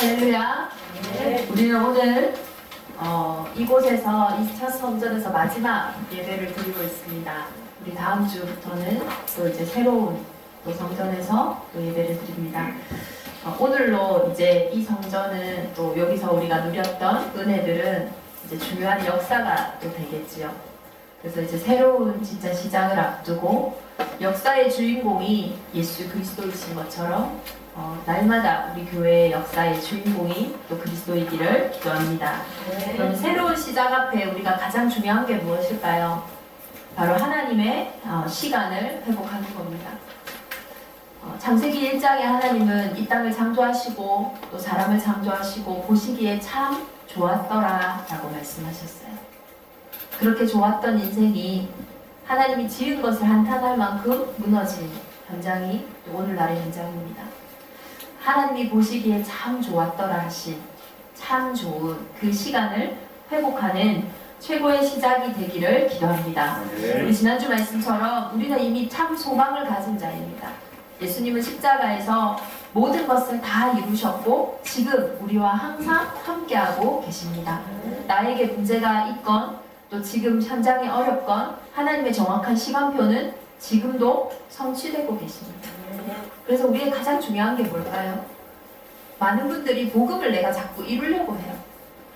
할렐루야. 네. 우리는 오늘 이곳에서 이 첫 성전에서 마지막 예배를 드리고 있습니다. 우리 다음 주부터는 또 이제 새로운 또 성전에서 또 예배를 드립니다. 오늘로 이제 이 성전은 또 여기서 우리가 누렸던 은혜들은 이제 중요한 역사가 또 되겠지요. 그래서 이제 새로운 진짜 시작을 앞두고 역사의 주인공이 예수 그리스도이신 것처럼 날마다 우리 교회의 역사의 주인공이 또 그리스도이기를 기도합니다. 네. 그럼 새로운 시작 앞에 우리가 가장 중요한 게 무엇일까요? 바로 하나님의 시간을 회복하는 겁니다. 창세기 1장에 하나님은 이 땅을 창조하시고 또 사람을 창조하시고 보시기에 참 좋았더라 라고 말씀하셨어요. 그렇게 좋았던 인생이 하나님이 지은 것을 한탄할 만큼 무너진 현장이 또 오늘날의 현장입니다. 하나님이 보시기에 참 좋았더라 하신 참 좋은 그 시간을 회복하는 최고의 시작이 되기를 기도합니다. 네. 우리 지난주 말씀처럼 우리는 이미 참 소망을 가진 자입니다. 예수님은 십자가에서 모든 것을 다 이루셨고 지금 우리와 항상 함께하고 계십니다. 나에게 문제가 있건 또 지금 현장이 어렵건 하나님의 정확한 시간표는 지금도 성취되고 계십니다. 그래서 우리의 가장 중요한 게 뭘까요? 많은 분들이 복음을 내가 자꾸 이루려고 해요.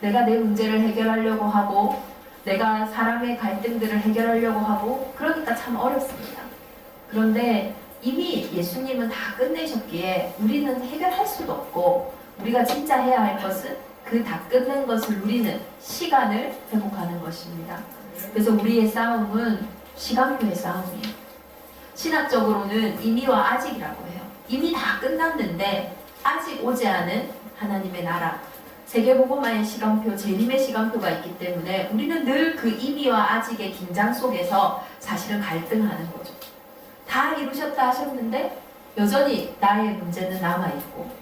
내가 내 문제를 해결하려고 하고 내가 사람의 갈등들을 해결하려고 하고 그러니까 참 어렵습니다. 그런데 이미 예수님은 다 끝내셨기에 우리는 해결할 수도 없고 우리가 진짜 해야 할 것은 그 다 끝낸 것을 누리는 시간을 회복하는 것입니다. 그래서 우리의 싸움은 시간표의 싸움이에요. 신학적으로는 이미와 아직이라고 해요. 이미 다 끝났는데 아직 오지 않은 하나님의 나라, 세계복음화의 시간표, 재림의 시간표가 있기 때문에 우리는 늘 그 이미와 아직의 긴장 속에서 사실은 갈등하는 거죠. 다 이루셨다 하셨는데 여전히 나의 문제는 남아있고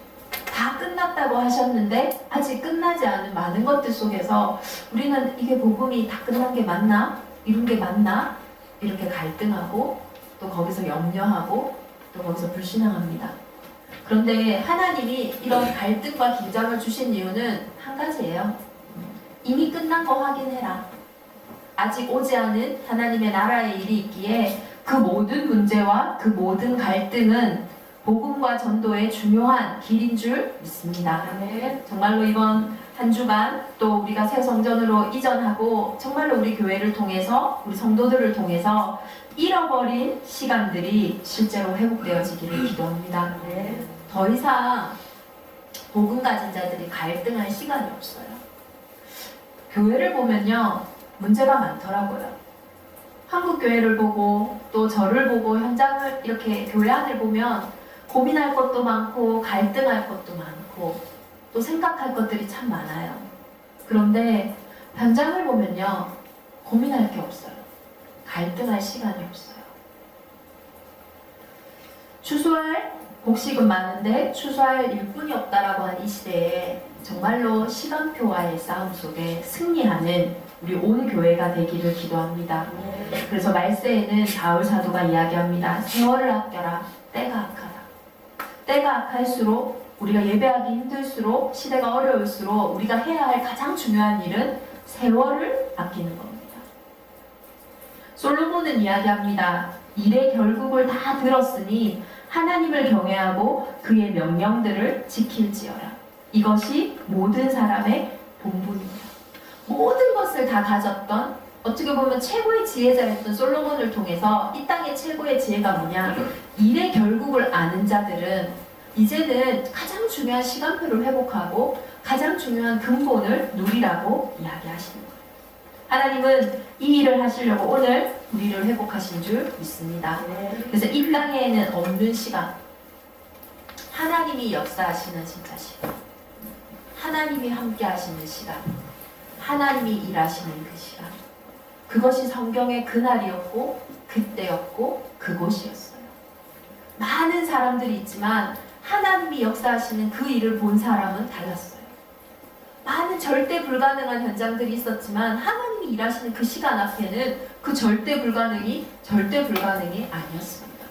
다 끝났다고 하셨는데 아직 끝나지 않은 많은 것들 속에서 우리는 이게 복음이 다 끝난 게 맞나? 이룬 게 맞나? 이렇게 갈등하고 또 거기서 염려하고 또 거기서 불신앙합니다. 그런데 하나님이 이런 갈등과 긴장을 주신 이유는 한 가지예요. 이미 끝난 거 확인해라. 아직 오지 않은 하나님의 나라의 일이 있기에 그 모든 문제와 그 모든 갈등은 복음과 전도의 중요한 길인 줄 믿습니다. 네. 정말로 이번 한 주간 또 우리가 새 성전으로 이전하고 정말로 우리 교회를 통해서 우리 성도들을 통해서 잃어버린 시간들이 실제로 회복되어지기를 기도합니다. 네. 더 이상 복음 가진 자들이 갈등할 시간이 없어요. 교회를 보면요 문제가 많더라고요. 한국 교회를 보고 또 저를 보고 현장을 이렇게 교회 안을 보면 고민할 것도 많고 갈등할 것도 많고 또 생각할 것들이 참 많아요. 그런데 현장을 보면요 고민할 게 없어요. 갈등할 시간이 없어요. 추수할 곡식은 많은데 추수할 일꾼이 없다라고 한 이 시대에 정말로 시간표와의 싸움 속에 승리하는 우리 온 교회가 되기를 기도합니다. 그래서 말세에는 바울 사도가 이야기합니다. 세월을 아껴라. 때가 악하다. 때가 악할수록 우리가 예배하기 힘들수록 시대가 어려울수록 우리가 해야 할 가장 중요한 일은 세월을 아끼는 겁니다. 솔로몬은 이야기합니다. 일의 결국을 다 들었으니 하나님을 경외하고 그의 명령들을 지킬지어라. 이것이 모든 사람의 본분입니다. 모든 것을 다 가졌던 어떻게 보면 최고의 지혜자였던 솔로몬을 통해서 이 땅의 최고의 지혜가 뭐냐? 일의 결국을 아는 자들은 이제는 가장 중요한 시간표를 회복하고 가장 중요한 근본을 누리라고 이야기하시는 거예요. 하나님은 이 일을 하시려고 오늘 우리를 회복하신 줄 믿습니다. 그래서 이 땅에는 없는 시간, 하나님이 역사하시는 진짜 시간, 하나님이 함께 하시는 시간, 하나님이 일하시는 그 시간, 그것이 성경의 그날이었고 그때였고 그곳이었어요. 많은 사람들이 있지만 하나님이 역사하시는 그 일을 본 사람은 달랐어요. 많은 절대 불가능한 현장들이 있었지만 하나님이 일하시는 그 시간 앞에는 그 절대 불가능이 아니었습니다.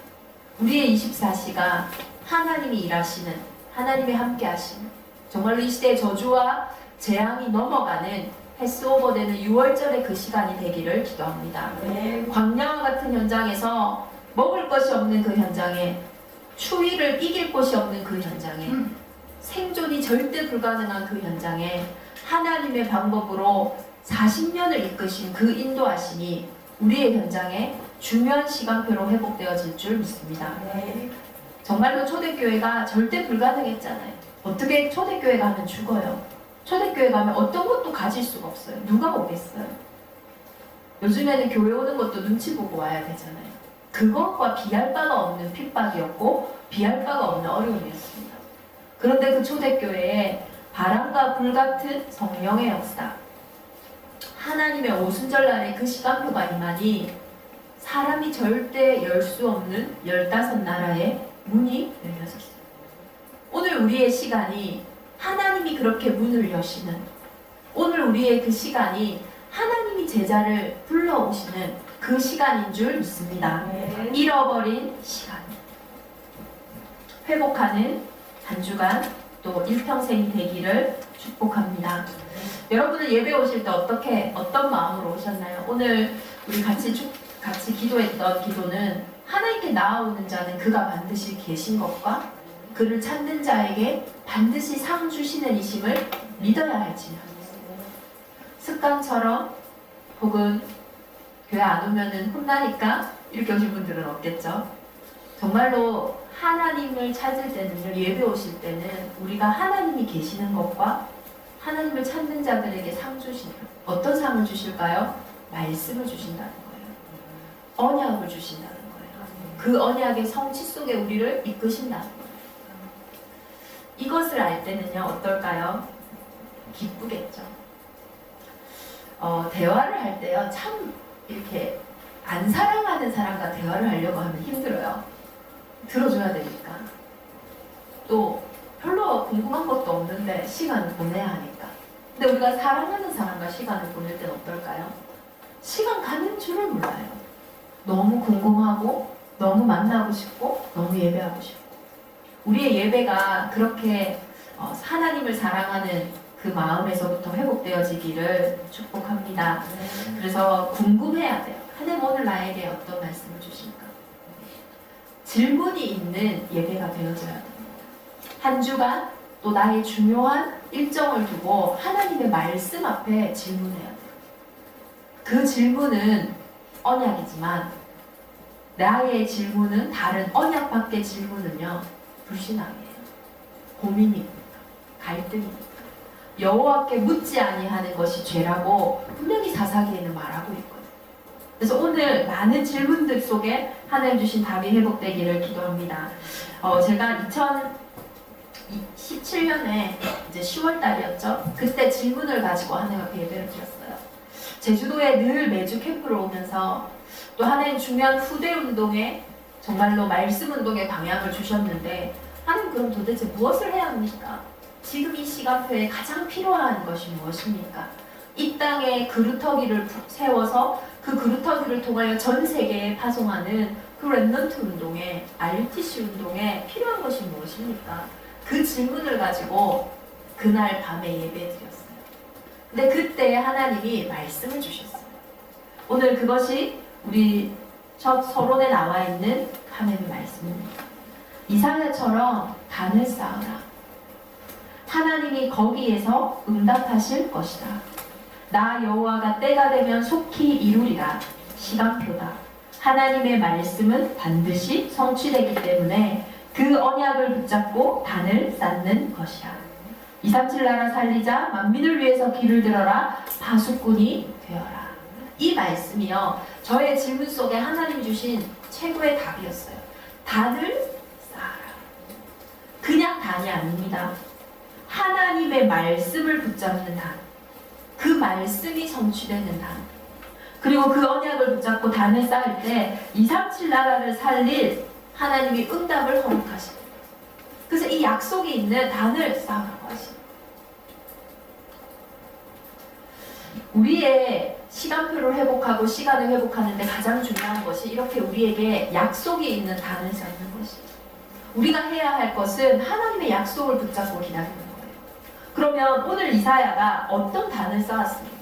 우리의 24시간 하나님이 일하시는, 하나님이 함께 하시는 정말로 이 시대의 저주와 재앙이 넘어가는 패스오버되는 6월절의 그 시간이 되기를 기도합니다. 광야와 같은 현장에서 먹을 것이 없는 그 현장에, 추위를 이길 곳이 없는 그 현장에, 생존이 절대 불가능한 그 현장에 하나님의 방법으로 40년을 이끄신 그 인도하심이 우리의 현장에 중요한 시간표로 회복되어질 줄 믿습니다. 정말로 초대교회가 절대 불가능했잖아요. 어떻게 초대교회 가면 죽어요? 초대교회 가면 어떤 것도 가질 수가 없어요. 누가 오겠어요? 요즘에는 교회 오는 것도 눈치 보고 와야 되잖아요. 그것과 비할 바가 없는 핍박이었고 비할 바가 없는 어려움이었습니다. 그런데 그 초대교회에 바람과 불 같은 성령의 역사, 하나님의 오순절날의 그 시간표가 임하니 사람이 절대 열 수 없는 15나라의 문이 열려졌어요. 오늘 우리의 시간이 하나님이 그렇게 문을 여시는, 오늘 우리의 그 시간이 하나님이 제자를 불러오시는 그 시간인 줄 믿습니다. 잃어버린 시간, 회복하는 한 주간 또 일평생이 되기를 축복합니다. 여러분은 예배 오실 때 어떤 마음으로 오셨나요? 오늘 우리 같이 기도했던 기도는 하나님께 나아오는 자는 그가 반드시 계신 것과 그를 찾는 자에게 반드시 상 주시는 이심을 믿어야 할지는, 습관처럼 혹은 교회 안 오면은 혼나니까 이렇게 오신 분들은 없겠죠. 정말로 하나님을 찾을 때는요, 예배 오실 때는 우리가 하나님이 계시는 것과 하나님을 찾는 자들에게 상 주시는, 어떤 상을 주실까요? 말씀을 주신다는 거예요. 언약을 주신다는 거예요. 그 언약의 성취 속에 우리를 이끄신다는 거예요. 이것을 알 때는요, 어떨까요? 기쁘겠죠. 대화를 할 때요, 참 이렇게 안 사랑하는 사람과 대화를 하려고 하면 힘들어요. 들어줘야 되니까. 또 별로 궁금한 것도 없는데 시간을 보내야 하니까. 근데 우리가 사랑하는 사람과 시간을 보낼 때는 어떨까요? 시간 가는 줄을 몰라요. 너무 궁금하고, 너무 만나고 싶고, 너무 예배하고 싶고. 우리의 예배가 그렇게 하나님을 사랑하는 그 마음에서부터 회복되어지기를 축복합니다. 그래서 궁금해야 돼요. 하나님 오늘 나에게 어떤 말씀을 주실까? 질문이 있는 예배가 되어져야 됩니다. 한 주간 또 나의 중요한 일정을 두고 하나님의 말씀 앞에 질문해야 돼요. 그 질문은 언약이지만 나의 질문은 다른 언약 밖의 질문은요, 불신앙이에요. 고민입니다. 갈등입니다. 여호와께 묻지 아니하는 것이 죄라고 분명히 사사기에는 말하고 있거든요. 그래서 오늘 많은 질문들 속에 하나님 주신 답이 회복되기를 기도합니다. 제가 2017년에 이제 10월 달이었죠. 그때 질문을 가지고 하나님 앞에 예배를 드렸어요. 제주도에 늘 매주 캠프를 오면서 또 하나님 중요한 후대 운동에 정말로 말씀 운동의 방향을 주셨는데, 하나님 그럼 도대체 무엇을 해야 합니까? 지금 이 시간표에 가장 필요한 것이 무엇입니까? 이 땅에 그루터기를 세워서 그 그루터기를 통하여 전 세계에 파송하는 그 렘넌트 운동에, RUTC 운동에 필요한 것이 무엇입니까? 그 질문을 가지고 그날 밤에 예배드렸어요. 근데 그때 하나님이 말씀을 주셨어요. 오늘 그것이 우리 첫 서론에 나와 있는 하나님의 말씀입니다. 이사야처럼 단을 쌓아라. 하나님이 거기에서 응답하실 것이다. 나 여호와가 때가 되면 속히 이루리라. 시간표다. 하나님의 말씀은 반드시 성취되기 때문에 그 언약을 붙잡고 단을 쌓는 것이야. 237 나라 살리자. 만민을 위해서 길을 들어라. 파수꾼이 되어라. 이 말씀이요, 저의 질문 속에 하나님 주신 최고의 답이었어요. 단을 쌓아라. 그냥 단이 아닙니다. 하나님의 말씀을 붙잡는 단, 그 말씀이 성취되는 단, 그리고 그 언약을 붙잡고 단을 쌓을 때 237 나라를 살릴 하나님이 응답을 허락하십니다. 그래서 이 약속이 있는 단을 쌓으라고 하십니다. 우리의 시간표를 회복하고 시간을 회복하는데 가장 중요한 것이 이렇게 우리에게 약속이 있는 단을 쌓는 것이에요. 우리가 해야 할 것은 하나님의 약속을 붙잡고 기다리는 거예요. 그러면 오늘 이사야가 어떤 단을 쌓았습니까?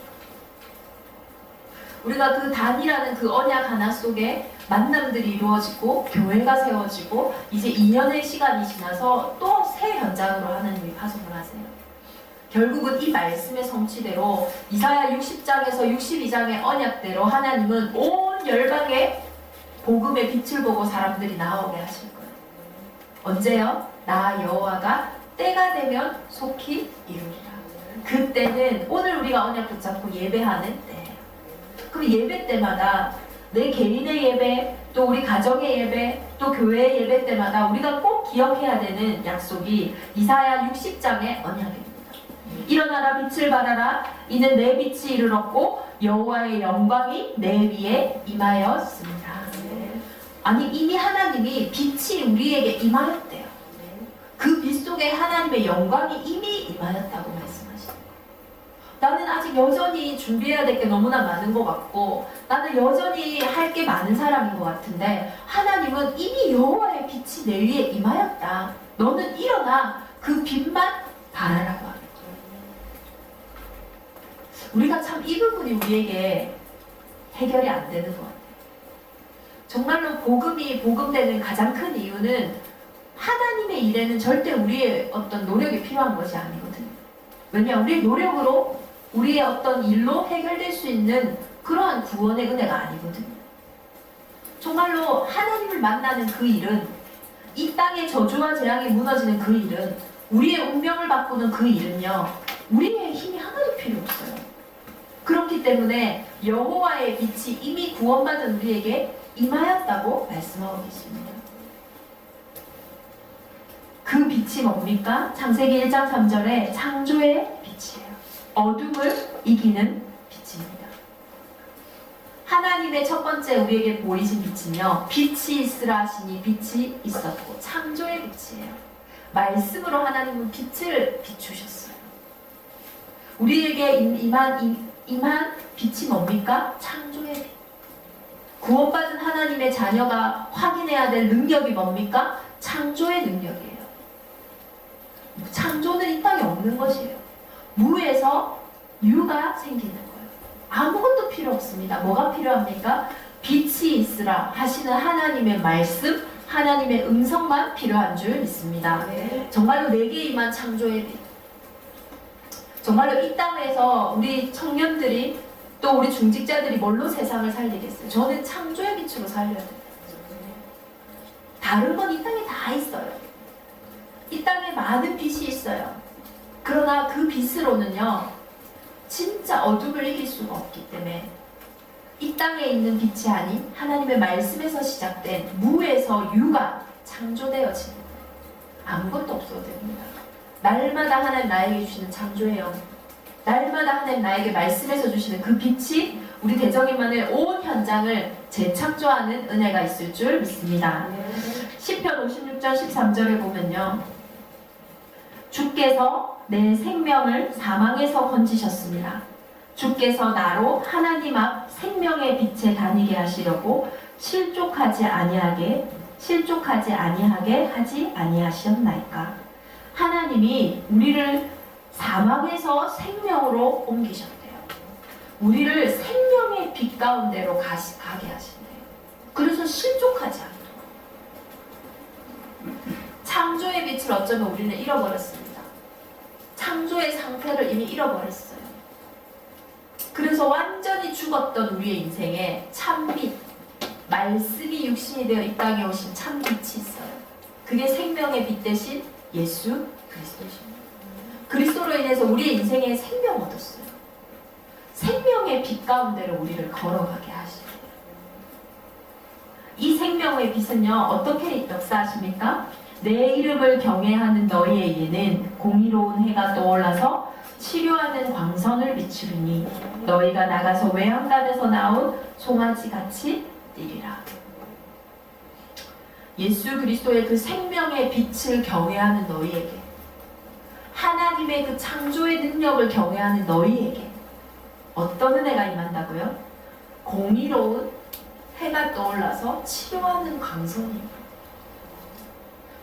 우리가 그 단이라는 그 언약 하나 속에 만남들이 이루어지고 교회가 세워지고 이제 2년의 시간이 지나서 또 새 현장으로 하나님이 파송을 하세요. 결국은 이 말씀의 성취대로 이사야 60장에서 62장의 언약대로 하나님은 온 열방에 복음의 빛을 보고 사람들이 나오게 하실 거예요. 언제요? 나 여호와가 때가 되면 속히 이루리라. 그때는 오늘 우리가 언약 붙잡고 예배하는 때예요. 그럼 예배 때마다 내 개인의 예배, 또 우리 가정의 예배, 또 교회의 예배 때마다 우리가 꼭 기억해야 되는 약속이 이사야 60장의 언약입니다. 일어나라 빛을 발하라 이는 내 빛이 이르렀고 여호와의 영광이 내 위에 임하였습니다. 아니 이미 하나님이 빛이 우리에게 임하였대요. 그 빛 속에 하나님의 영광이 이미 임하였다고 말씀하시죠. 나는 아직 여전히 준비해야 될 게 너무나 많은 것 같고 나는 여전히 할 게 많은 사람인 것 같은데 하나님은 이미 여호와의 빛이 내 위에 임하였다. 너는 일어나 그 빛만 발하라고 합니다. 우리가 참 이 부분이 우리에게 해결이 안 되는 것 같아요. 정말로 복음이 복음되는 가장 큰 이유는 하나님의 일에는 절대 우리의 어떤 노력이 필요한 것이 아니거든요. 왜냐? 우리의 노력으로 우리의 어떤 일로 해결될 수 있는 그러한 구원의 은혜가 아니거든요. 정말로 하나님을 만나는 그 일은 이 땅의 저주와 재앙이 무너지는 그 일은 우리의 운명을 바꾸는 그 일은요. 우리의 힘이 하나도 필요 없어요. 그렇기 때문에 여호와의 빛이 이미 구원받은 우리에게 임하였다고 말씀하고 계십니다. 그 빛이 뭡니까? 창세기 1장 3절에 창조의 빛이에요. 어둠을 이기는 빛입니다. 하나님의 첫 번째 우리에게 보이신 빛은요. 빛이 있으라 하시니 빛이 있었고 창조의 빛이에요. 말씀으로 하나님은 빛을 비추셨어요. 우리에게 임한 빛이 뭡니까? 창조의 빛. 구원받은 하나님의 자녀가 확인해야 될 능력이 뭡니까? 창조의 능력이에요. 창조는 이 땅에 없는 것이에요. 무에서 유가 생기는 거예요. 아무것도 필요 없습니다. 뭐가 필요합니까? 빛이 있으라 하시는 하나님의 말씀, 하나님의 음성만 필요한 줄 믿습니다. 네. 정말로 내게 임한 창조의 빛. 정말로 이 땅에서 우리 청년들이 또 우리 중직자들이 뭘로 세상을 살리겠어요? 저는 창조의 빛으로 살려야 돼요. 다른 건 이 땅에 다 있어요. 이 땅에 많은 빛이 있어요. 그러나 그 빛으로는요, 진짜 어둠을 이길 수가 없기 때문에 이 땅에 있는 빛이 아닌 하나님의 말씀에서 시작된 무에서 유가 창조되어집니다. 아무것도 없어도 됩니다. 날마다 하나님 나에게 주시는 창조의 영, 날마다 하나님 나에게 말씀해서 주시는 그 빛이 우리 대적인만의 온 현장을 재창조하는 은혜가 있을 줄 믿습니다. 시편 56편 13절에 보면요, 주께서 내 생명을 사망에서 건지셨습니다. 주께서 나로 하나님 앞 생명의 빛에 다니게 하시려고 실족하지 아니하게 하지 아니하셨나이까. 하나님이 우리를 사망에서 생명으로 옮기셨대요. 우리를 생명의 빛 가운데로 가게 하신대요. 그래서 실족하지 않도록. 창조의 빛을 어쩌면 우리는 잃어버렸습니다. 창조의 상태를 이미 잃어버렸어요. 그래서 완전히 죽었던 우리의 인생에 참빛, 말씀이 육신이 되어 이 땅에 오신 참빛이 있어요. 그게 생명의 빛 대신 예수 그리스도십니다. 그리스도로 인해서 우리의 인생에 생명 얻었어요. 생명의 빛 가운데로 우리를 걸어가게 하시고, 이 생명의 빛은요, 어떻게 역사하십니까? 내 이름을 경외하는 너희에게는 공의로운 해가 떠올라서 치료하는 광선을 비추리니 너희가 나가서 외양간에서 나온 송아지같이 뛰리라. 예수 그리스도의 그 생명의 빛을 경외하는 너희에게, 하나님의 그 창조의 능력을 경외하는 너희에게 어떤 은혜가 임한다고요? 공의로운 해가 떠올라서 치료하는 광선입니다.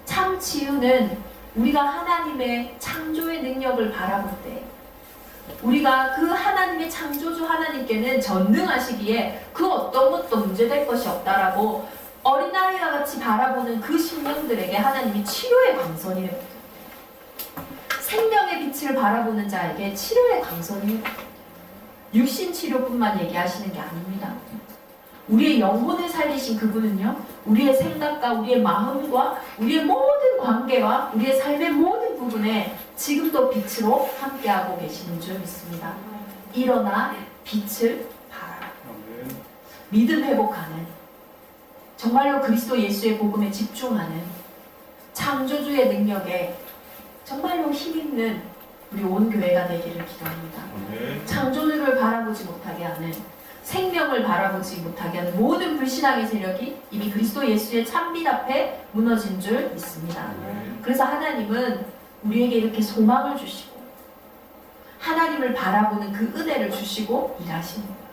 참 치유는 우리가 하나님의 창조의 능력을 바라볼 때 우리가 그 하나님의 창조주 하나님께는 전능하시기에 그 어떤 것도 문제될 것이 없다라고 어린아이와 같이 바라보는 그 심령들에게 하나님이 치료의 광선이 되거든요. 생명의 빛을 바라보는 자에게 치료의 광선이 육신 치료뿐만 얘기하시는 게 아닙니다. 우리의 영혼을 살리신 그분은요, 우리의 생각과 우리의 마음과 우리의 모든 관계와 우리의 삶의 모든 부분에 지금도 빛으로 함께하고 계시는 줄 믿습니다. 일어나 빛을 발하라. 믿음 회복하는, 정말로 그리스도 예수의 복음에 집중하는 창조주의 능력에 정말로 힘있는 우리 온 교회가 되기를 기도합니다. 창조주를 바라보지 못하게 하는, 생명을 바라보지 못하게 하는 모든 불신앙의 세력이 이미 그리스도 예수의 참빛 앞에 무너진 줄 믿습니다. 그래서 하나님은 우리에게 이렇게 소망을 주시고 하나님을 바라보는 그 은혜를 주시고 일하시는 거예요.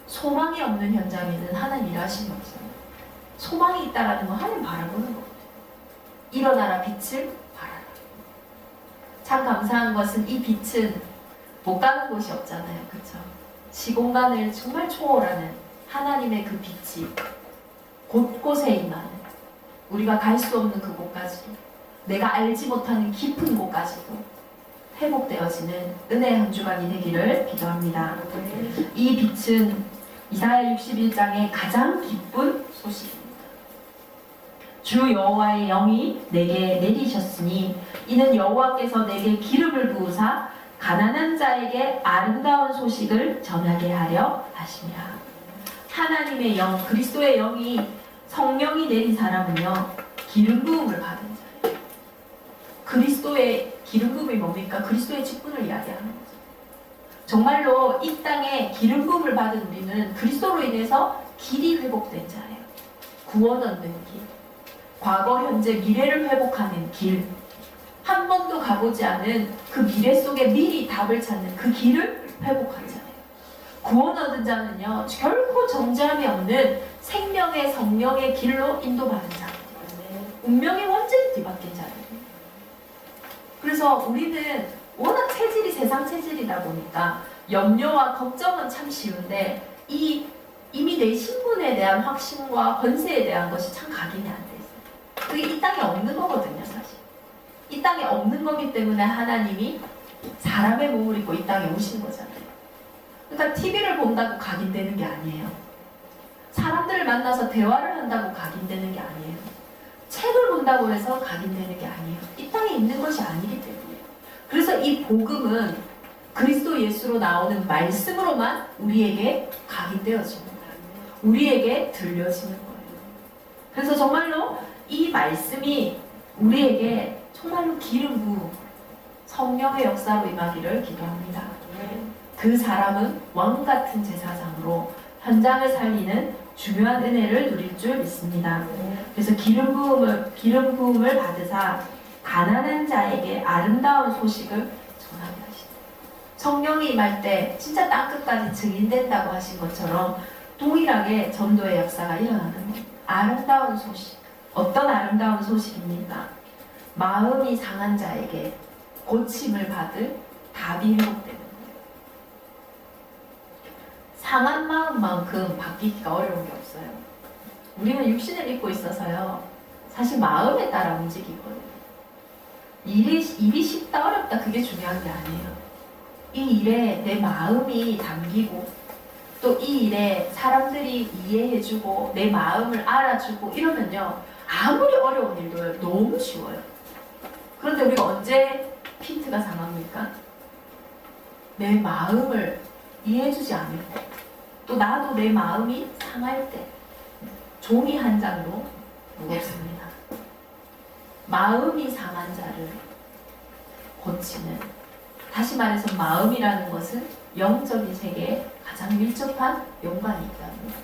소망이 없는 현장에는 하나님 일하심이 없어요. 소망이 있다라는 건 하나님 바라보는 거거든요. 일어나라 빛을 발하라. 참 감사한 것은 이 빛은 못 가는 곳이 없잖아요. 그렇죠? 시공간을 정말 초월하는 하나님의 그 빛이 곳곳에 임하는, 우리가 갈 수 없는 그곳까지도, 내가 알지 못하는 깊은 곳까지도 회복되어지는 은혜의 한 주간이 되기를 기도합니다. 이 빛은 이사야 61장의 가장 기쁜 소식입니다. 주 여호와의 영이 내게 내리셨으니 이는 여호와께서 내게 기름을 부으사 가난한 자에게 아름다운 소식을 전하게 하려 하심이라. 하나님의 영, 그리스도의 영이, 성령이 내린 사람은요, 기름 부음을 받은 자예요. 그리스도의 기름 부음이 뭡니까? 그리스도의 직분을 이야기하는 거죠. 정말로 이 땅에 기름 부음을 받은 우리는 그리스도로 인해서 길이 회복된 자예요. 구원 얻는 길, 과거, 현재, 미래를 회복하는 길, 한 번도 가보지 않은 그 미래 속에 미리 답을 찾는 그 길을 회복한 자예요. 구원 얻은 자는요, 결코 정죄함이 없는 생명의 성령의 길로 인도받은 자예요. 운명이 완전히 뒤바뀐 자예요. 그래서 우리는 워낙 체질이 세상 체질이다 보니까 염려와 걱정은 참 쉬운데 이미 내 신분에 대한 확신과 권세에 대한 것이 참 각인이 안 돼 있어요. 그게 이 땅에 없는 거거든요, 사실. 이 땅에 없는 거기 때문에 하나님이 사람의 몸을 입고 이 땅에 오신 거잖아요. 그러니까 TV를 본다고 각인되는 게 아니에요. 사람들을 만나서 대화를 한다고 각인되는 게 아니에요. 책을 본다고 해서 각인되는 게 아니에요. 이 땅에 있는 것이 아니기 때문이에요. 그래서 이 복음은 그리스도 예수로 나오는 말씀으로만 우리에게 각인되어지는 거예요. 우리에게 들려지는 거예요. 그래서 정말로 이 말씀이 우리에게 정말로 기름 부음, 성령의 역사로 임하기를 기도합니다. 그 사람은 왕 같은 제사장으로 현장을 살리는 중요한 은혜를 누릴 줄 믿습니다. 그래서 기름 부음을 받으사 가난한 자에게 아름다운 소식을 전하게 하시다. 성령이 임할 때 진짜 땅끝까지 증인된다고 하신 것처럼 동일하게 전도의 역사가 일어나는 것. 아름다운 소식. 어떤 아름다운 소식입니까? 마음이 상한 자에게 고침을 받을 답이 회복되는 거예요. 상한 마음만큼 바뀌기가 어려운 게 없어요. 우리는 육신을 입고 있어서요, 사실 마음에 따라 움직이거든요. 일이 쉽다 어렵다 그게 중요한 게 아니에요. 이 일에 내 마음이 담기고 또 이 일에 사람들이 이해해주고 내 마음을 알아주고 이러면요, 아무리 어려운 일도 너무 쉬워요. 그런데 우리가 언제 핀트가 상합니까? 내 마음을 이해해주지 않을 때, 또 나도 내 마음이 상할 때 종이 한 장도 무겁습니다. 마음이 상한 자를 고치는, 다시 말해서 마음이라는 것은 영적인 세계에 가장 밀접한 연관이 있답니다.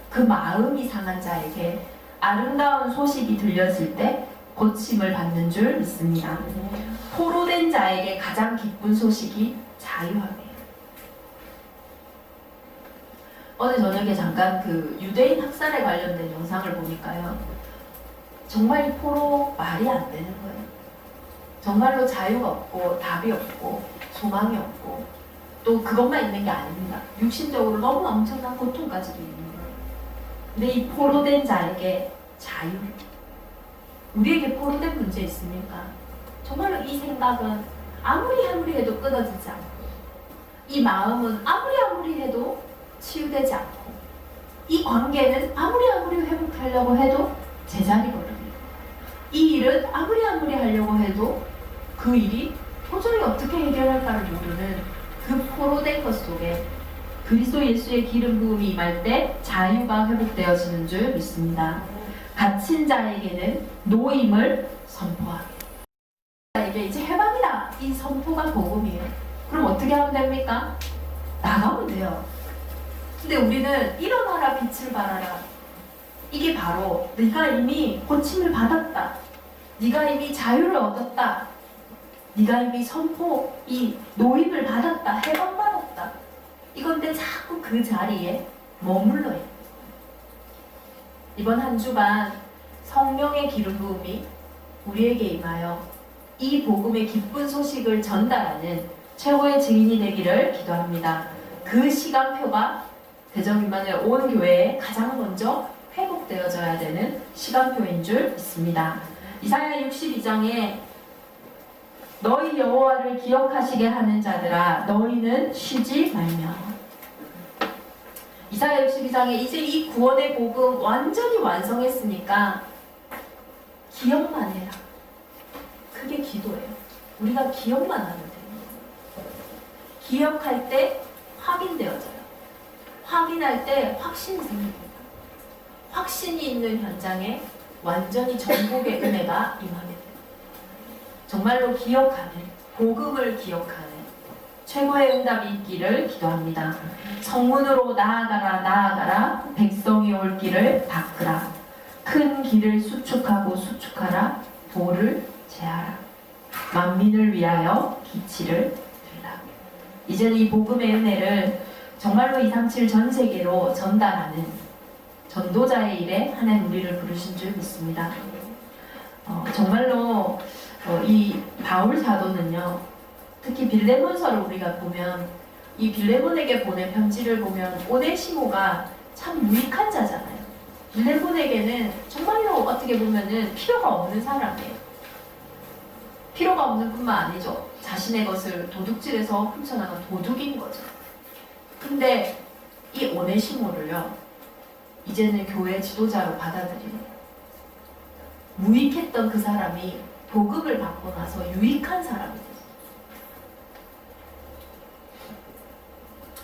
그 마음이 상한 자에게 아름다운 소식이 들려질 때 고침을 받는 줄 믿습니다. 포로된 자에게 가장 기쁜 소식이 자유함이에요. 어제 저녁에 잠깐 그 유대인 학살에 관련된 영상을 보니까요, 정말 이 포로 말이 안 되는 거예요. 정말로 자유가 없고 답이 없고 소망이 없고 또 그것만 있는 게 아닙니다. 육신적으로 너무 엄청난 고통까지도 있는 거예요. 근데 이 포로된 자에게 자유, 우리에게 포로된 문제 있습니까? 정말로 이 생각은 아무리 해도 끊어지지 않고, 이 마음은 아무리 해도 치유되지 않고, 이 관계는 아무리 회복하려고 해도 제자리 걸음이고, 이 일은 아무리 하려고 해도 그 일이 도저히 어떻게 해결할까를 모르는 그 포로된 것 속에 그리스도 예수의 기름 부음이 임할 때 자유가 회복되어지는 줄 믿습니다. 갇힌 자에게는 노임을 선포하게. 이게 이제 해방이다. 이 선포가 복음이에요. 그럼 어떻게 하면 됩니까? 나가면 돼요. 근데 우리는 일어나라 빛을 발하라. 이게 바로 네가 이미 고침을 받았다. 네가 이미 자유를 얻었다. 네가 이미 선포, 이 노임을 받았다. 해방받았다. 이건데 자꾸 그 자리에 머물러 있는. 이번 한 주간 성령의 기름 부음이 우리에게 임하여 이 복음의 기쁜 소식을 전달하는 최고의 증인이 되기를 기도합니다. 그 시간표가 대전 임마누엘 온 교회에 가장 먼저 회복되어져야 되는 시간표인 줄 믿습니다. 이사야 62장에 너희 여호와를 기억하시게 하는 자들아 너희는 쉬지 말며. 이사야 62장에 이제 이 구원의 복음 완전히 완성했으니까 기억만 해라. 그게 기도예요. 우리가 기억만 하면 돼요. 기억할 때 확인되어져요. 확인할 때 확신이 생깁니다. 확신이 있는 현장에 완전히 전복의 은혜가 임하게 돼요. 정말로 기억하는, 복음을 기억하는 최고의 응답이 있기를 기도합니다. 성문으로 나아가라 백성이 올 길을 닦으라. 큰 길을 수축하라. 돌을 제하라. 만민을 위하여 기치를 들라. 이제는 이 복음의 은혜를 정말로 237 전 세계로 전달하는 전도자의 일에 하나님 우리를 부르신 줄 믿습니다. 정말로 이 바울 사도는요, 특히 빌레몬서를 우리가 보면 이 빌레몬에게 보낸 편지를 보면 오네시모가 참 유익한 자잖아요. 빌레몬에게는 정말로 어떻게 보면은 필요가 없는 사람이에요. 필요가 없는 뿐만 아니죠. 자신의 것을 도둑질해서 훔쳐나간 도둑인 거죠. 근데 이 오네시모를요, 이제는 교회 지도자로 받아들이는, 무익했던 그 사람이 복음을 받고 나서 유익한 사람이 됐어요.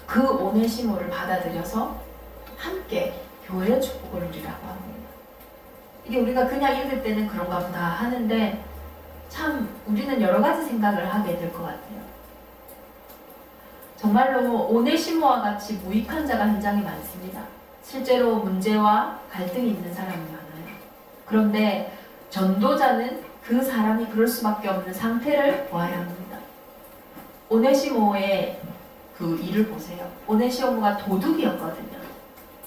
그 오네시모를 받아들여서 함께 교회의 축복을 누리라고 합니다. 이게 우리가 그냥 읽을 때는 그런가 보다 하는데 참 우리는 여러 가지 생각을 하게 될 것 같아요. 정말로 오네시모와 같이 무익한 자가 현장에 많습니다. 실제로 문제와 갈등이 있는 사람이 많아요. 그런데 전도자는 그 사람이 그럴 수밖에 없는 상태를 보아야 합니다. 오네시모의 그 일을 보세요. 오네시모가 도둑이었거든요.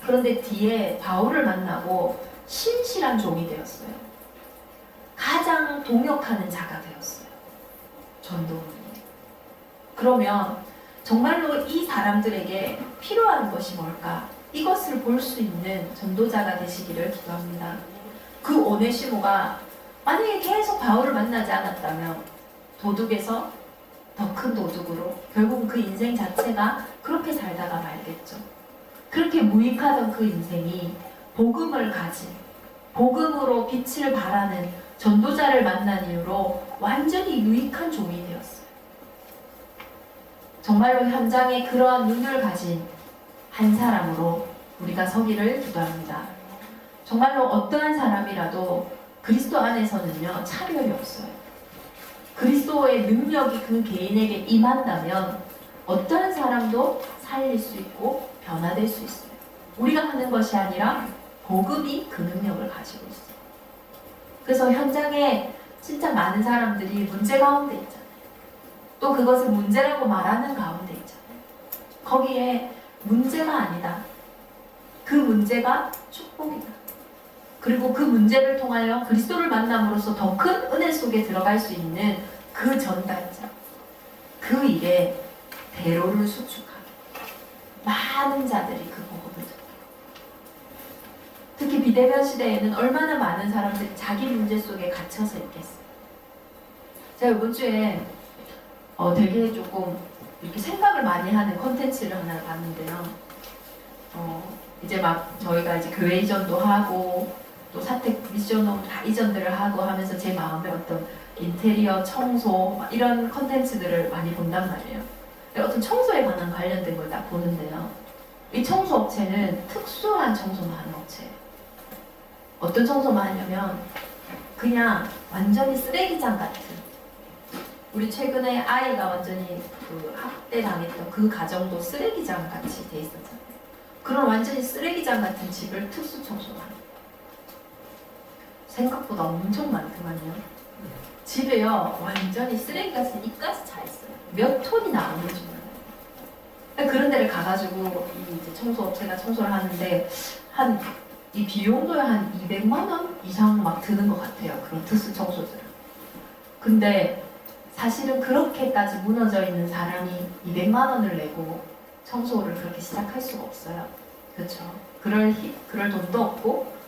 그런데 뒤에 바울을 만나고 신실한 종이 되었어요. 가장 동역하는 자가 되었어요. 전도는. 그러면 정말로 이 사람들에게 필요한 것이 뭘까? 이것을 볼 수 있는 전도자가 되시기를 기도합니다. 그 오네시모가 만약에 계속 바울을 만나지 않았다면 도둑에서 더 큰 도둑으로 결국 그 인생 자체가 그렇게 살다가 말겠죠. 그렇게 무익하던 그 인생이 복음을 가진, 복음으로 빛을 발하는 전도자를 만난 이후로 완전히 유익한 종이 되었어요. 정말로 현장에 그러한 눈을 가진 한 사람으로 우리가 서기를 기도합니다. 정말로 어떠한 사람이라도 그리스도 안에서는요, 차별이 없어요. 그리스도의 능력이 그 개인에게 임한다면 어떠한 사람도 살릴 수 있고 변화될 수 있어요. 우리가 하는 것이 아니라 복음이 그 능력을 가지고 있어요. 그래서 현장에 진짜 많은 사람들이 문제 가운데 있잖아요. 또 그것을 문제라고 말하는 가운데 있잖아요. 거기에 문제가 아니다. 그 문제가 축복이다. 그리고 그 문제를 통하여 그리스도를 만남으로써 더 큰 은혜 속에 들어갈 수 있는 그 전달자, 그 일에 대로를 수축하게 많은 자들이 그 복음을 듣고, 특히 비대면 시대에는 얼마나 많은 사람들이 자기 문제 속에 갇혀서 있겠어요. 제가 이번 주에 되게 조금 이렇게 생각을 많이 하는 콘텐츠를 하나 봤는데요. 이제 막 저희가 이제 교회 이전도 하고 또 사택 미션홈 다 이전들을 하고 하면서 제 마음에 어떤 인테리어 청소 이런 콘텐츠들을 많이 본단 말이에요. 어떤 청소에 관련된 걸 딱 보는데요. 이 청소 업체는 특수한 청소만 하는 업체예요. 어떤 청소만 하냐면 그냥 완전히 쓰레기장 같은, 우리 최근에 아이가 완전히 그 학대당했던 그 가정도 쓰레기장 같이 돼 있었잖아요. 그런 완전히 쓰레기장 같은 집을 특수 청소하는, 생각보다 엄청 많더만요. 집에요 완전히 쓰레기가 이까지 차 있어요. 몇 톤이 나오는지 몰라요. 그런 데를 가가지고 이 이제 청소업체가 청소를 하는데 이 비용도 한 200만 원 이상 막 드는 것 같아요. 그런 특수 청소들은. 근데 사실은 그렇게까지 무너져 있는 사람이 200만 원을 내고 청소를 그렇게 시작할 수가 없어요. 그렇죠? 그럴 돈도 없고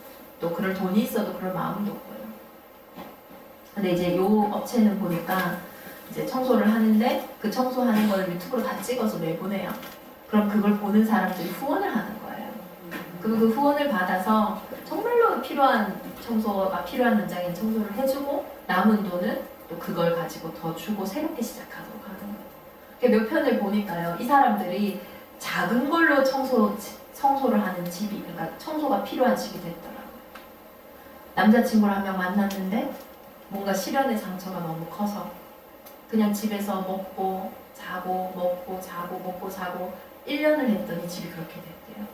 또 그럴 돈이 있어도 그럴 마음도 없고요. 근데 이제 요 업체는 보니까 이제 청소를 하는데 그 청소하는 걸 유튜브로 다 찍어서 내보내요. 그럼 그걸 보는 사람들이 후원을 하는 거예요. 그리고 그 후원을 받아서 정말로 필요한 청소가 필요한 현장에 청소를 해주고 남은 돈은 또 그걸 가지고 더 주고 새롭게 시작하도록 하는 거예요. 몇 편을 보니까요, 이 사람들이 작은 걸로 청소를 하는 집이, 그러니까 청소가 필요한 집이 됐더라고요. 남자친구를 한 명 만났는데 뭔가 실연의 상처가 너무 커서 그냥 집에서 먹고 자고 먹고 자고 먹고 자고 1년을 했더니 집이 그렇게 됐대요.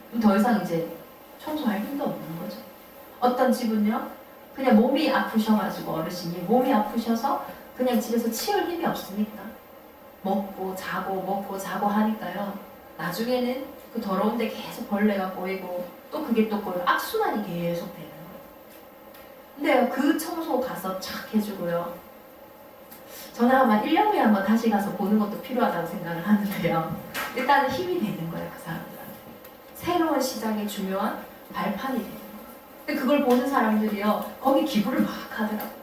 그럼 더 이상 이제 청소할 힘도 없는 거죠. 어떤 집은요, 그냥 몸이 아프셔가지고 어르신이 몸이 아프셔서 그냥 집에서 치울 힘이 없으니까 먹고 자고 하니까요, 나중에는 그 더러운 데 계속 벌레가 꼬이고 또 그게 또 꼬이고 악순환이 계속 되는 거예요. 근데 그 청소 가서 착 해주고요. 저는 아마 1년에 한번 다시 가서 보는 것도 필요하다고 생각을 하는데요. 일단은 힘이 되는 거예요, 그 사람들한테. 새로운 시작의 중요한 발판이 되는 거예요. 근데 그걸 보는 사람들이요, 거기 기부를 막 하더라고요.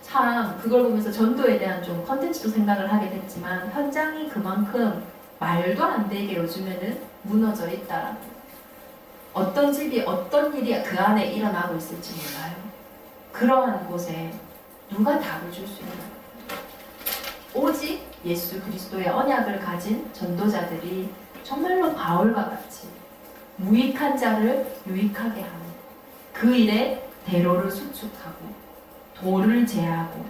참 그걸 보면서 전도에 대한 좀 컨텐츠도 생각을 하게 됐지만 현장이 그만큼 말도 안 되게 요즘에는 무너져 있다. 어떤 집이 어떤 일이 그 안에 일어나고 있을지 몰라요. 그러한 곳에 누가 답을 줄 수 있나요? 오직 예수 그리스도의 언약을 가진 전도자들이 정말로 바울과 같이 무익한 자를 유익하게 하는 그 일에 대로를 수축하고 도를 제하고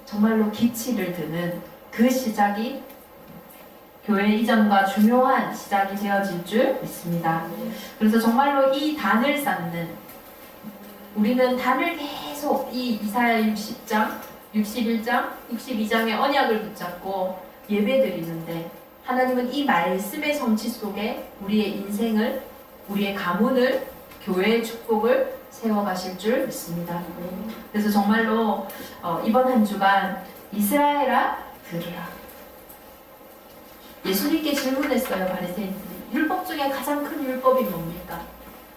정말로 기치를 드는 그 시작이 교회 이전과 중요한 시작이 되어질 줄 믿습니다. 그래서 정말로 이 단을 쌓는, 우리는 단을 계속 이 이사야 60장, 61장, 62장의 언약을 붙잡고 예배드리는데 하나님은 이 말씀의 성취 속에 우리의 인생을, 우리의 가문을, 교회의 축복을 세워가실 줄 믿습니다. 그래서 정말로 이번 한 주간 이스라엘아 들으라. 예수님께 질문했어요, 바리새인들이. 율법 중에 가장 큰 율법이 뭡니까?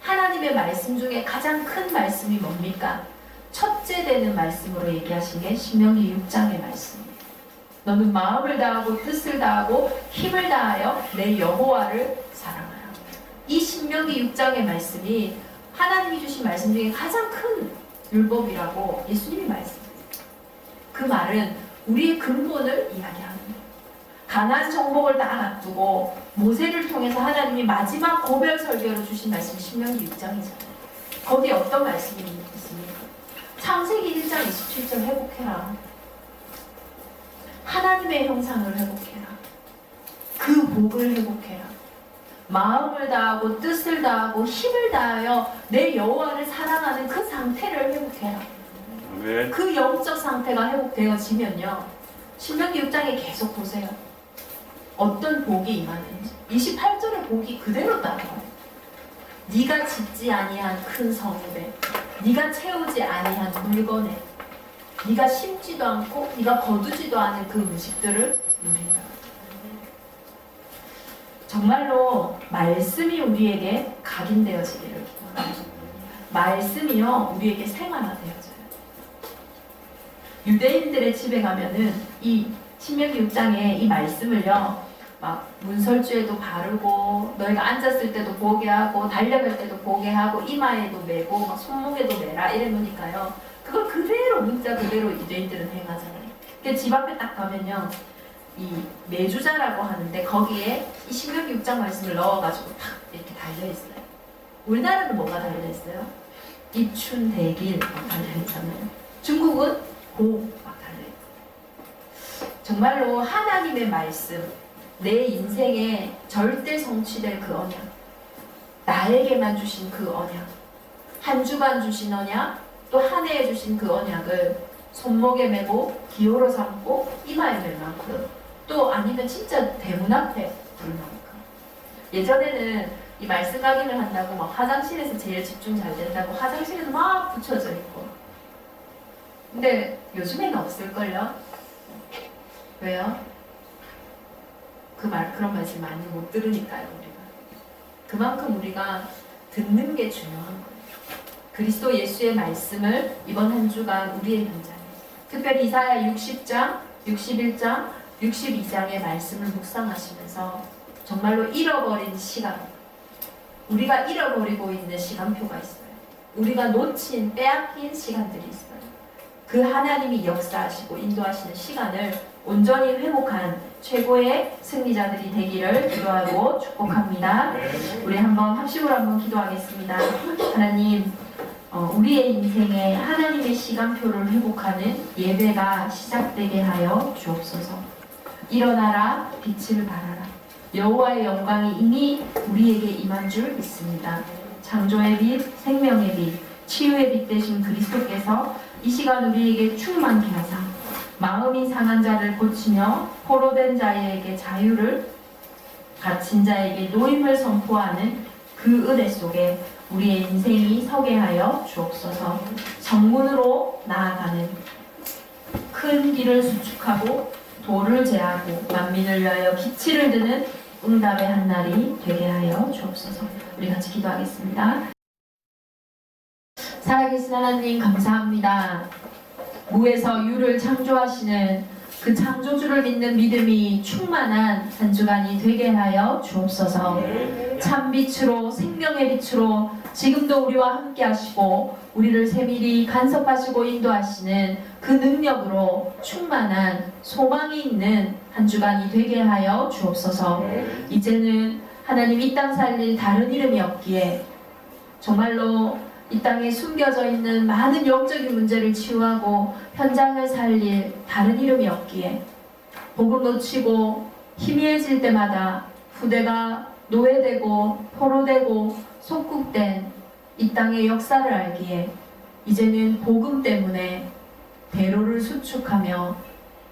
하나님의 말씀 중에 가장 큰 말씀이 뭡니까? 첫째 되는 말씀으로 얘기하신 게 신명기 6장의 말씀이에요. 너는 마음을 다하고 뜻을 다하고 힘을 다하여 내 여호와를 사랑하라. 이 신명기 6장의 말씀이 하나님이 주신 말씀 중에 가장 큰 율법이라고 예수님이 말씀해요. 그 말은 우리의 근본을 이야기하는 거예요. 가나안 정복을 딱 앞두고 모세를 통해서 하나님이 마지막 고별 설교로 주신 말씀이 신명기 6장이잖아요. 거기에 어떤 말씀이 있습니까? 창세기 1장 27절 회복해라. 하나님의 형상을 회복해라. 그 복을 회복해라. 마음을 다하고 뜻을 다하고 힘을 다하여 내 여호와를 사랑하는 그 상태를 회복해라. 네. 그 영적 상태가 회복되어지면요, 신명기 6장에 계속 보세요. 어떤 복이 임하는지 28절의 복이 그대로 따라와요. 네가 짓지 아니한 큰 성읍에, 네가 채우지 아니한 물건에, 네가 심지도 않고 네가 거두지도 않은 그 음식들을 누린다. 정말로 말씀이 우리에게 각인되어지기를 기도합니다. 말씀이요 우리에게 생활화되어져요. 유대인들의 집에 가면은 이 신명기 6장에 이 말씀을요 막 문설주에도 바르고 너희가 앉았을 때도 보게 하고 달려갈 때도 보게 하고 이마에도 매고 막 손목에도 매라 이래 놓으니까요 그걸 그대로 문자 그대로 유대인들은 행하잖아요. 그러니까 집 앞에 딱 가면요 이 매주자라고 하는데 거기에 이 신명기 6장 말씀을 넣어가지고 탁 이렇게 달려있어요. 우리나라는 뭐가 달려있어요? 입춘 대길 막 달려있잖아요. 중국은 고 막 달려있어요. 정말로 하나님의 말씀 내 인생에 절대 성취될 그 언약, 나에게만 주신 그 언약, 한 주간 주신 언약, 또 한 해에 주신 그 언약을 손목에 메고 기호로 삼고 이마에 멜 만큼 또 아니면 진짜 대문 앞에 부를 만큼. 예전에는 이 말씀 각인을 한다고 막 화장실에서 제일 집중 잘 된다고 화장실에서 막 붙여져 있고 근데 요즘에는 없을걸요? 왜요? 그런 말씀 많이 못 들으니까요 우리가. 그만큼 우리가 듣는 게 중요한 거예요. 그리스도 예수의 말씀을 이번 한 주간 우리의 현장에 특별히 이사야 60장, 61장, 62장의 말씀을 묵상하시면서 정말로 잃어버린 시간, 우리가 잃어버리고 있는 시간표가 있어요. 우리가 놓친 빼앗긴 시간들이 있어요. 그 하나님이 역사하시고 인도하시는 시간을 온전히 회복한 최고의 승리자들이 되기를 기도하고 축복합니다. 우리 한번 합심으로 한번 기도하겠습니다. 하나님, 우리의 인생에 하나님의 시간표를 회복하는 예배가 시작되게 하여 주옵소서. 일어나라 빛을 발하라. 여호와의 영광이 이미 우리에게 임한 줄 믿습니다. 창조의 빛, 생명의 빛, 치유의 빛 되신 그리스도께서 이 시간 우리에게 충만케 하사 마음이 상한 자를 고치며 포로된 자에게 자유를, 갇힌 자에게 노임을 선포하는 그 은혜 속에 우리의 인생이 서게 하여 주옵소서. 정문으로 나아가는 큰 길을 수축하고 도를 제하고 만민을 위하여 기치를 드는 응답의 한 날이 되게 하여 주옵소서. 우리 같이 기도하겠습니다. 살아계신 하나님 감사합니다. 무에서 유를 창조하시는 그 창조주를 믿는 믿음이 충만한 한 주간이 되게 하여 주옵소서. 참 빛으로 생명의 빛으로 지금도 우리와 함께 하시고 우리를 세밀히 간섭하시고 인도하시는 그 능력으로 충만한 소망이 있는 한 주간이 되게 하여 주옵소서. 이제는 하나님 이 땅 살릴 다른 이름이 없기에 정말로 이 땅에 숨겨져 있는 많은 영적인 문제를 치유하고 현장을 살릴 다른 이름이 없기에 복음 놓치고 희미해질 때마다 후대가 노예되고 포로되고 속국된 이 땅의 역사를 알기에 이제는 복음 때문에 대로를 수축하며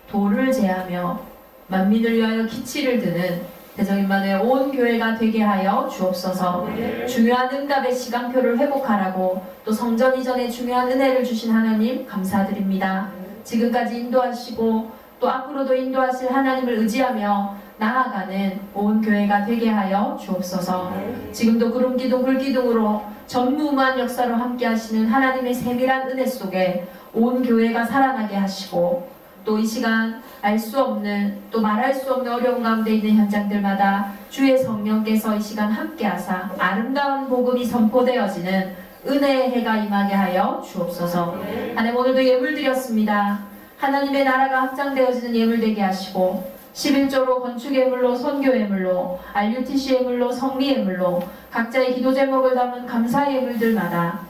도를 제하며 만민을 위하여 기치를 드는 대적임만의 온 교회가 되게 하여 주옵소서. 중요한 응답의 시간표를 회복하라고 또 성전 이전에 중요한 은혜를 주신 하나님 감사드립니다. 지금까지 인도하시고 또 앞으로도 인도하실 하나님을 의지하며 나아가는 온 교회가 되게 하여 주옵소서. 지금도 구름기둥 불기둥으로 전무후무한 역사로 함께 하시는 하나님의 세밀한 은혜 속에 온 교회가 살아나게 하시고 또 이 시간 알 수 없는 또 말할 수 없는 어려운 가운데 있는 현장들마다 주의 성령께서 이 시간 함께 하사 아름다운 복음이 선포되어지는 은혜의 해가 임하게 하여 주옵소서. 하나님 오늘도 예물 드렸습니다. 하나님의 나라가 확장되어지는 예물 되게 하시고 11조로 건축 예물로 선교 예물로 RUTC 예물로 성리 예물로 각자의 기도 제목을 담은 감사 예물들마다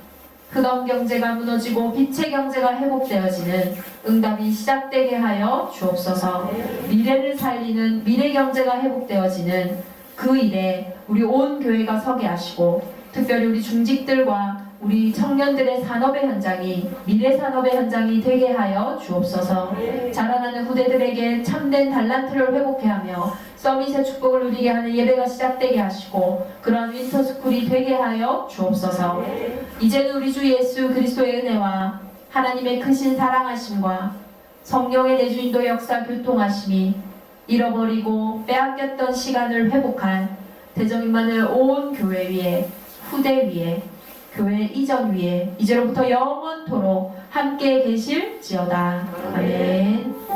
흑암 경제가 무너지고 빛의 경제가 회복되어지는 응답이 시작되게 하여 주옵소서. 미래를 살리는 미래 경제가 회복되어지는 그 일에 우리 온 교회가 서게 하시고 특별히 우리 중직들과 우리 청년들의 산업의 현장이 미래 산업의 현장이 되게 하여 주옵소서. 자라나는 후대들에게 참된 달란트를 회복해 하며 서밋의 축복을 누리게 하는 예배가 시작되게 하시고 그러한 윈터스쿨이 되게 하여 주옵소서. 이제는 우리 주 예수 그리스도의 은혜와 하나님의 크신 사랑하심과 성령의 내주인도 역사 교통하심이 잃어버리고 빼앗겼던 시간을 회복한 대정인만을 온 교회 위에 후대 위에 교회 이전 위에 이제로부터 영원토록 함께 계실지어다. 아멘.